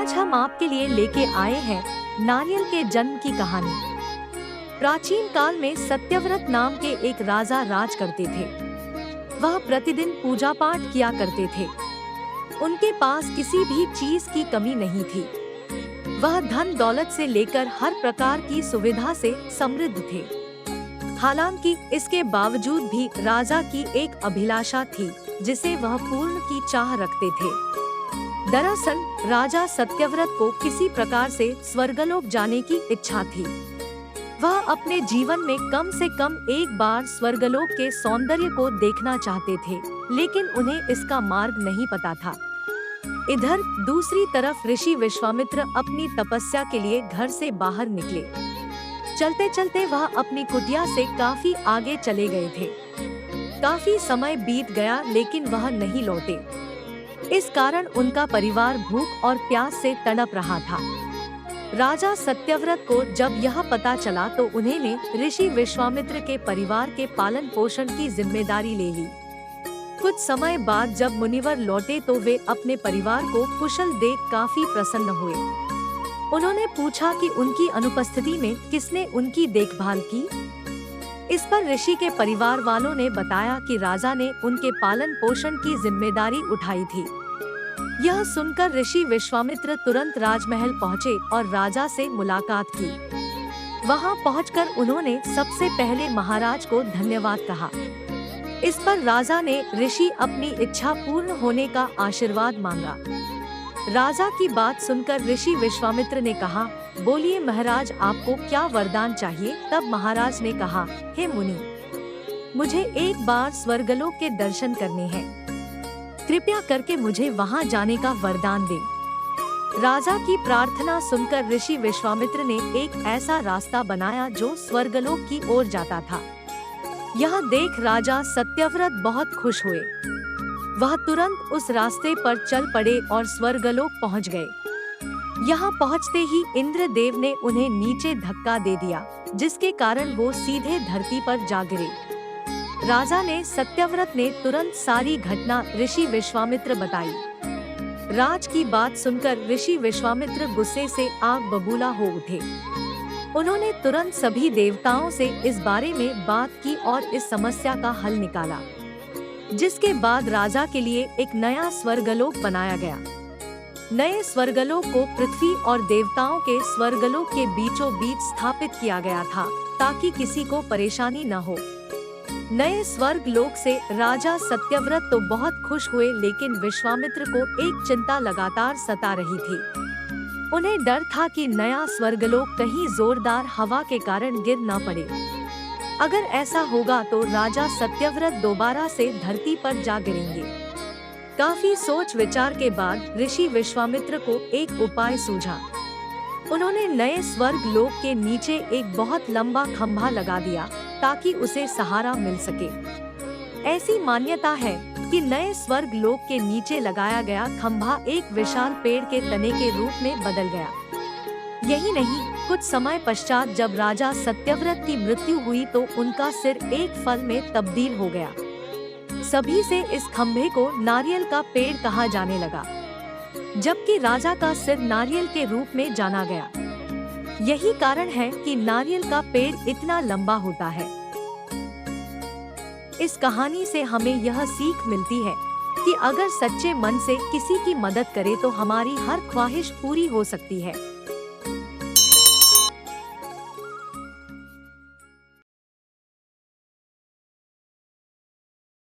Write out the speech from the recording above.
आज हम आपके लिए लेके आए हैं नारियल के जन्म की कहानी। प्राचीन काल में सत्यव्रत नाम के एक राजा राज करते थे। वह प्रतिदिन पूजा पाठ किया करते थे। उनके पास किसी भी चीज की कमी नहीं थी। वह धन दौलत से लेकर हर प्रकार की सुविधा से समृद्ध थे। हालांकि इसके बावजूद भी राजा की एक अभिलाषा थी जिसे वह पूर्ण की चाह रखते थे। दरअसल राजा सत्यव्रत को किसी प्रकार से स्वर्गलोक जाने की इच्छा थी। वह अपने जीवन में कम से कम एक बार स्वर्गलोक के सौंदर्य को देखना चाहते थे, लेकिन उन्हें इसका मार्ग नहीं पता था। इधर दूसरी तरफ ऋषि विश्वामित्र अपनी तपस्या के लिए घर से बाहर निकले। चलते चलते वह अपनी कुटिया से काफी आगे चले गए थे। काफी समय बीत गया लेकिन वह नहीं लौटे। इस कारण उनका परिवार भूख और प्यास से तड़प रहा था। राजा सत्यव्रत को जब यह पता चला तो उन्होंने ऋषि विश्वामित्र के परिवार के पालन पोषण की जिम्मेदारी ले ली। कुछ समय बाद जब मुनिवर लौटे तो वे अपने परिवार को कुशल देख काफी प्रसन्न हुए। उन्होंने पूछा कि उनकी अनुपस्थिति में किसने उनकी देखभाल की। इस पर ऋषि के परिवार वालों ने बताया कि राजा ने उनके पालन पोषण की जिम्मेदारी उठाई थी। यह सुनकर ऋषि विश्वामित्र तुरंत राजमहल पहुँचे और राजा से मुलाकात की। वहां पहुंचकर उन्होंने सबसे पहले महाराज को धन्यवाद कहा। इस पर राजा ने ऋषि अपनी इच्छा पूर्ण होने का आशीर्वाद मांगा। राजा की बात सुनकर ऋषि विश्वामित्र ने कहा, बोलिए महाराज, आपको क्या वरदान चाहिए। तब महाराज ने कहा, हे मुनि, मुझे एक बार स्वर्गलोक के दर्शन करने हैं। कृपया करके मुझे वहां जाने का वरदान दे। राजा की प्रार्थना सुनकर ऋषि विश्वामित्र ने एक ऐसा रास्ता बनाया जो स्वर्गलोक की ओर जाता था। यह देख राजा सत्यव्रत बहुत खुश हुए। वह तुरंत उस रास्ते पर चल पड़े और स्वर्गलोक पहुंच गए। यहाँ पहुँचते ही इंद्रदेव ने उन्हें नीचे धक्का दे दिया, जिसके कारण वो सीधे धरती पर जा गिरे। राजा ने सत्यव्रत ने तुरंत सारी घटना ऋषि विश्वामित्र बताई। राज की बात सुनकर ऋषि विश्वामित्र गुस्से से आग बबूला हो उठे। उन्होंने तुरंत सभी देवताओं से इस बारे में बात की और इस समस्या का हल निकाला, जिसके बाद राजा के लिए एक नया स्वर्गलोक बनाया गया। नए स्वर्गलोक को पृथ्वी और देवताओं के स्वर्गलोक के बीचों बीच स्थापित किया गया था, ताकि किसी को परेशानी न हो। नए स्वर्गलोक से राजा सत्यव्रत तो बहुत खुश हुए, लेकिन विश्वामित्र को एक चिंता लगातार सता रही थी। उन्हें डर था कि नया स्वर्गलोक कहीं जोरदार हवा के कारण गिर न पड़े। अगर ऐसा होगा तो राजा सत्यव्रत दोबारा से धरती पर जा गिरेंगे। काफी सोच विचार के बाद ऋषि विश्वामित्र को एक उपाय सूझा। उन्होंने नए स्वर्ग लोक के नीचे एक बहुत लंबा खंभा लगा दिया ताकि उसे सहारा मिल सके। ऐसी मान्यता है कि नए स्वर्ग लोक के नीचे लगाया गया खंभा एक विशाल पेड़ के तने के रूप में बदल गया। यही नहीं, कुछ समय पश्चात जब राजा सत्यव्रत की मृत्यु हुई तो उनका सिर एक फल में तब्दील हो गया। सभी से इस खंभे को नारियल का पेड़ कहा जाने लगा, जबकि राजा का सिर नारियल के रूप में जाना गया। यही कारण है कि नारियल का पेड़ इतना लंबा होता है। इस कहानी से हमें यह सीख मिलती है कि अगर सच्चे मन से किसी की मदद करें तो हमारी हर ख्वाहिश पूरी हो सकती है।